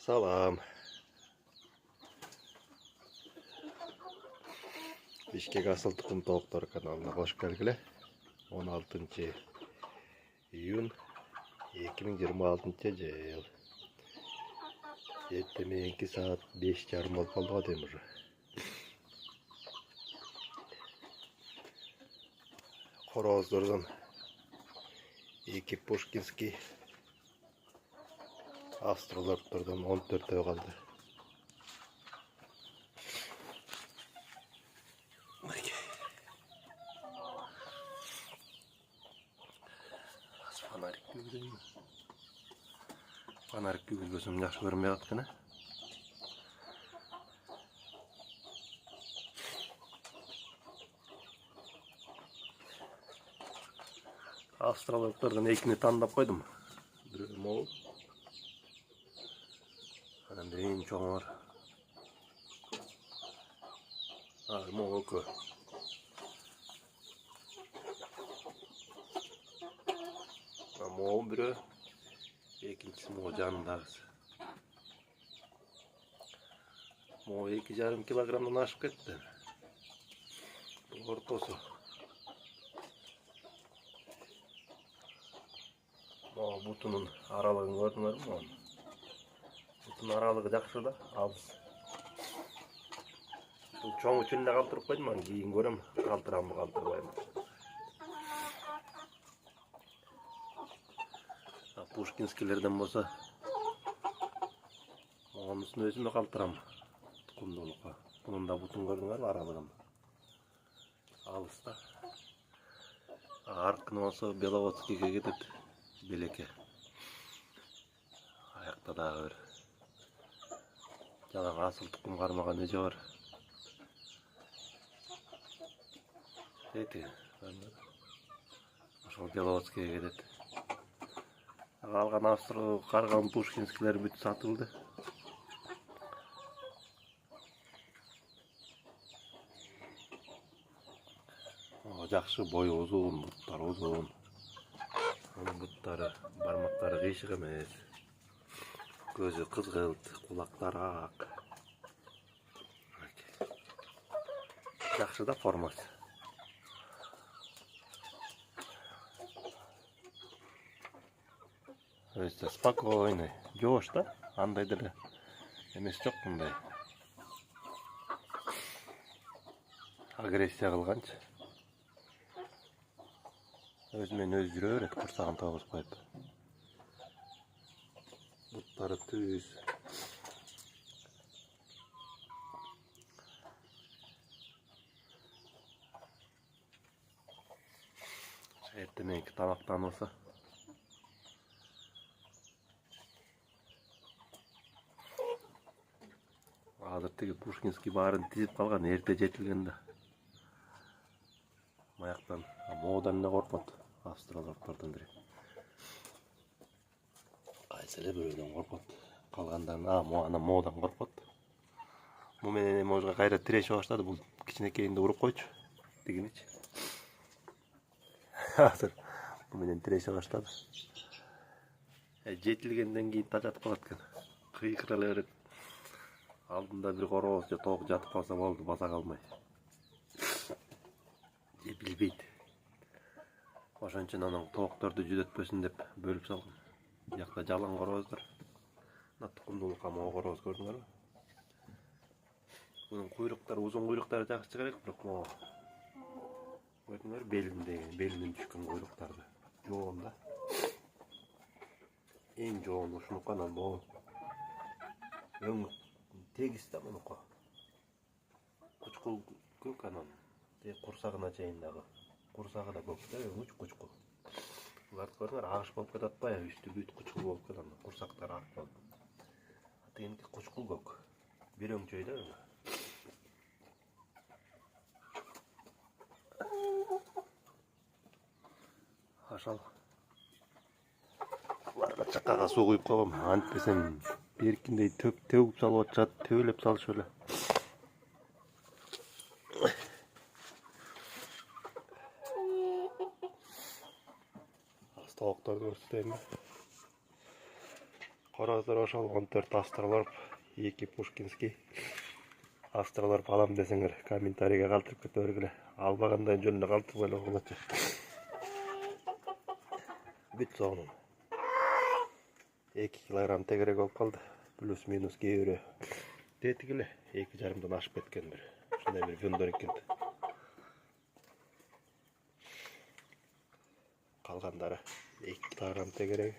Salam. Bishkek Asıl Tuқым Tovuqlar kanalına hoş gelgile. 16 iyun 2026 yıl. Ertemenki saat 5:30 болып қалды ғой деймін уже. Қороздардан 2 Пушкинский, Австралиялықтардан 14 қалды. Фонарик күйгізбесем жақсы көрінбей жатқаны. Австралиялықтардан екіні таңдап қойдым. Біреуі мол. Анан ең чоңы бар. Мол өкі. Мол біреу. Екіншісі мол жанындағысы. Мол 2,5 килограммдан ашып кетті. Бұл ортасы. Мол бұтының аралығын көрдіңдер ме? Бұтының аралығы жақсы да, алыс. Бұл чоң үшін де қалтырып қойдым, кейін көрем, қалтырамын, қалтырбаймын. Пушкинскилерден болса, онысын өзіме қалтырамын. Тұқымдылыққа. Бұның да бұтын көрдіңдер ме аралығын? Алыс та. Арқын болса Беловодскийге кетеді. Белеке. Аяқта дағы бір. Жаңағы асыл тұқым қармаған өже бар. Еті. Ошол Беловодскийге кетеді. Алған Австралия қарған Пушкинскилер бүт сатылды. Жақсы бойы ұзын, бұттары ұзын. Оның бұттары, бармақтары қишық емес. Көзі қызғылт, құлақтары ақ. Жақсы да формасы. Өсті спокойный, жош да, андай ділі емес жоқ мұндай. Агрессия қылғаншы. Өзімен өз жүре береді, құрсағын тоғыз қойып. Бұттары түз. Ертеменгі тамақтан осы. Азыртегі Пушкинский барын тізіп қалған, ерте жетілгенді. Маяқтан, модан не қорпады, австралиялықтардан бірі. Айсілі біреуден қорпады. Қалғандан, ана модан қорпады. Бұл менен можға қайра тіреші баштады, бұл кішінекейінде ұрып қойшы. Дегенечі. Азыр, бұл менен тіреші баштады. Жетілгенден кейін тажатып қалады кен. Қиқыралы өрет. Алдында бір қороз же тоқ жатып қалса болды, баса қалмай. Білбейді. Ошончен аның тоқтарды жүдетпесін деп бөліп салдым. Жақта жалан қороздар. Тұқымдылыққа моу қороз көрдіңдер ме? Бұның құйрықтары, ұзын құйрықтары жақсы шығарайық, бірақ моу. Көрдіңдер, белінен түшкен құйрықтарды. Жоғын да. Ең жоғын ұшыныққанан моу. Өң тегісті мұныққа. Құчқыл көк анан. Құрсағына чайындағы. Құрсағы да көкті, өңіч құчқыл. Бұларды көріңер, ағыш болып кетатпай, үсті бүт құчқыл болып кетан. Құрсақтар ақ болды. Атығынки құчқыл көк. Bir өңчөйді өңі. Ашал. Бұларға чақаға су құйып қоғым. Антпесен беркіндей төгіп салып отчат, төйлеп сал шөлі. Tavukları göstereyim. Қораздар ошол 14 австралорп, 2 пушкинский. Австралорп алам десеңер, комментарийге калтырып кете бергиле. Албагандай жөнүнө калтырбай эле койгулачы. Бүт соңун. 2 килограмм тегерек болуп калды. Плюс минус кээ бирөө тетигиле 2,5 ашып кеткен бир. Ушундай бир фондор экен. Калгандары 2 килограмм тегерек.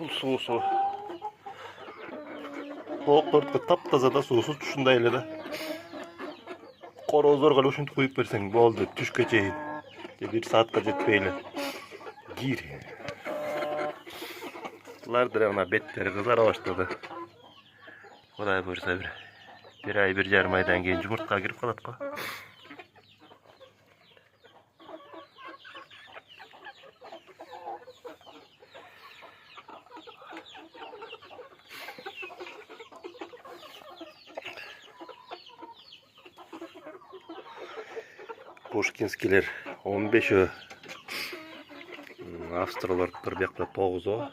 Бул суусу тооктордуку таптаза да суусу ушундай эле да. Короздорго ушинтип куюп берсең болду, түшкө чейин. 1 саатка жетпей эле. Кир. Булардыр мына беттери кызара баштады. Кудай буйрса бир ай, 1,5 айдан кийин жумуртка кирип калат го. Пушкинскилер 15, австралорптор биякта 9.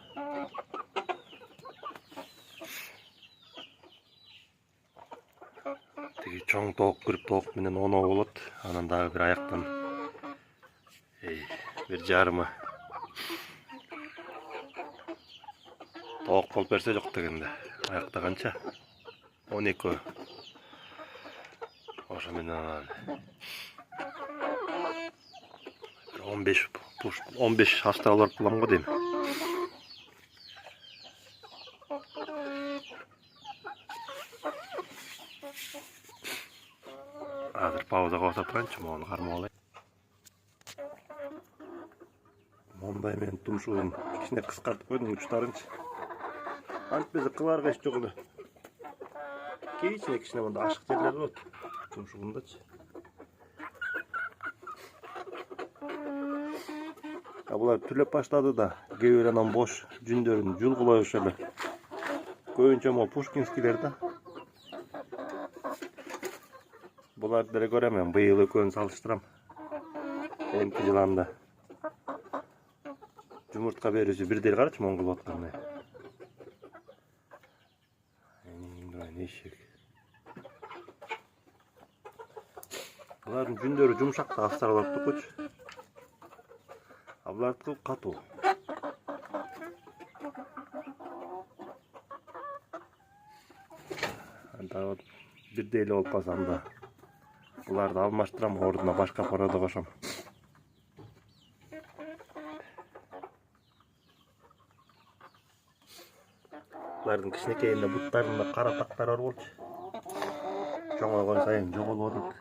Тиги чоң тоок кирип тоок менен 10 болот. Анан дагы бир аяктан 1,5 тоок болуп берсе жок дегенде. Аякта канча? 12. Ошо менен 15 австралорп булам го дейм. Азыр паузага басып турганчы, мону кармап алайын. Мондай мен тумшугун кичине кыскартып койдум учтарынчы. Антпезе кыларга эч жок эле. Кичине монда ашык жерлер болот. Тумшугундачы. Булар түлөп баштады да, кээ бир анан бош жүндөрүн жулгулай ошоле. Көбүнчө мо пушкинскилер да. Булар деле көрөм мен быйыл экөөнү салыштырам. Эмки жыланда жумуртка берүүсү бирдей карачы моң кылып аткандай. Булардын жүндөрү жумшак да, австралорптукучу. Булардыкы катуу. Анда бирдей эле болуп калсам да, буларды алмаштырам, ордуна башка порода кошом. Булардын кичинекейинде буттарында кара тактар бар болчу. Чоңойгон сайын жоголуп атат.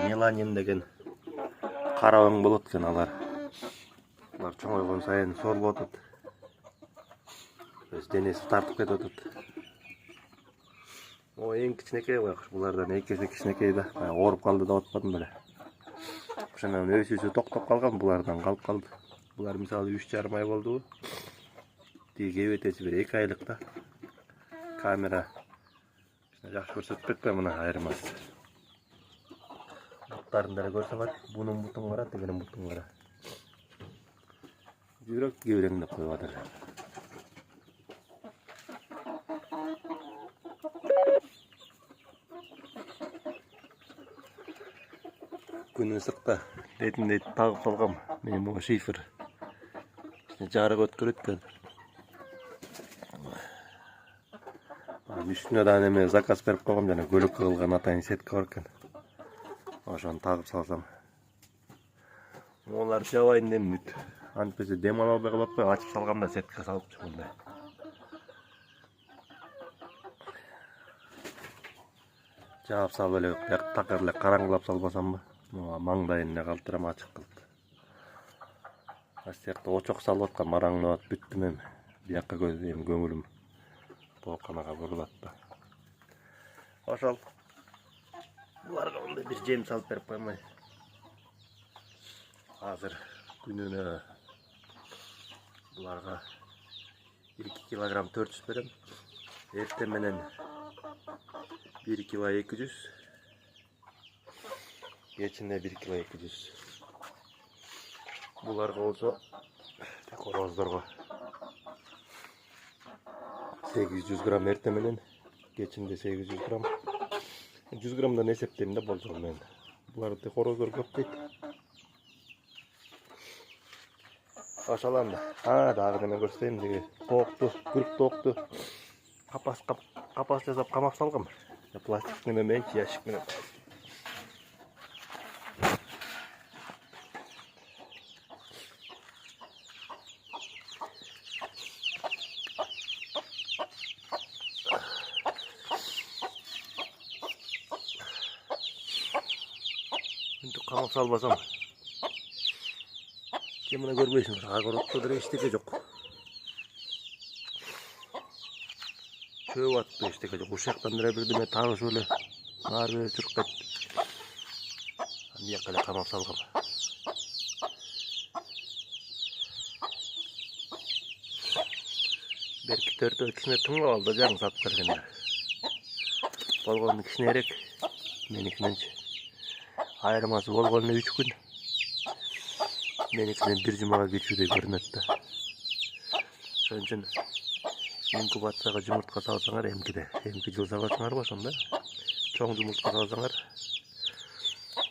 Меланин деген кара өң болот экен алар. Булар чоңойгон сайын сорулуп атат. Өз денеси тартып кетип атат. О, эң кичинекей коёкуш, булардан экеси кичинекей да. Ооруп калды деп атпадым беле. Ошондон өсүүсү токтоп калган, булардан калып калды. Булар мисалы 3,5 ай болду. Тиги кебетеси бир 2 айлык да. Камера жакшы көрсөтпөйт да, мына айырмасы. Буттарын деле көрсө бар, бунун бутун кара, тигинин бутун кара. Жүрөк кебиреңдеп коюп атыр. Күн ысыкта летиндей тагып салгам. Мен могу шифер жарык өткөрөт экен. Үстүнө да неме заказ берип койгом, жана көлөккө кылган атайын сетка бар экен. Ошону тагып салсам. Олар жабайын демейт. Антпесе дем ала албай калат го, ачып салганда сетка салыпчы мындай. Жаап салып эле такыр эле караңгылап салбасамбы? Маңдайын эле калтырам ачык кылып. Астиякта очок салып аткан мараңнап бүттүм эми. Биякка көзүм көңүлүм тооканага бурулат да. Ошол буларга мындай бир жем салып берип коймой. Азыр күнүнө буларга 2 килограмм 400 берем. Эрте менен 1 кило 200. Кечинде 1 кило 200. Буларга болсо короздорго 800 грамм эрте менен, кечинде 800 грамм. 100 граммдан эсептейм да болжол мен. Буларды короздор көп дейт. Ошол анда. Дагы неме көрсөтөйм деги тоокту, күрк тоокту капас жасап камап салгам. Пластик неме менен, ящик менен. Мынтип камап салбасам сен мына көрбөйсүң, огороддо деле эчтеке жок. Чөп атты эчтеке жок. Ушактан деле бирдеме тагышып эле ары бери жүрүп кетти. Бияка эле камап салгам. Берки 4 кичине тыңып алды жаңы сатып бергенде. Болгону кичинерээк, меникиненчи. Айырмасы болгону 3 күн. Menikinin bir cumaya geçiyor görünüyor da. Şunun için inkubasiyaga jumurtka salsaňar emki jıl sabaçaňar başında. Çoň jumurtka salsaňar.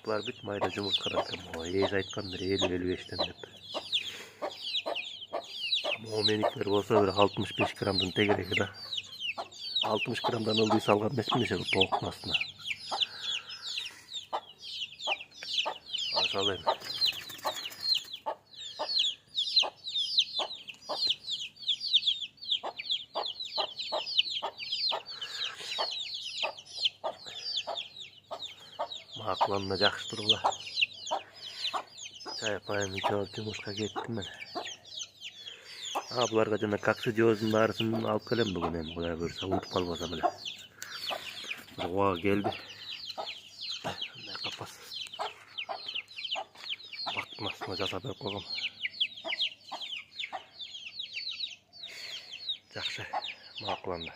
Bular bit mayda jumurtkadan ekan. Eýes aýtkandyr 50-55'ten dep. O menikler bolsa bir 65 gramdan tegereki da. 60 gramdan ıldy salgan emasmyn eşe toğuktun astyna. Aşağı elim. Aklanına jakşı durula. Çay apayım içip jumuşka kettim men. Bularga jana kaksidiozdun barısyn alıp kelem bugün hem Kuday buyursa unutup kalmasam ele. Oğa geldi. Bunday kapas. Baktın aslında jasap berip koygam. Jakşı, maklandı.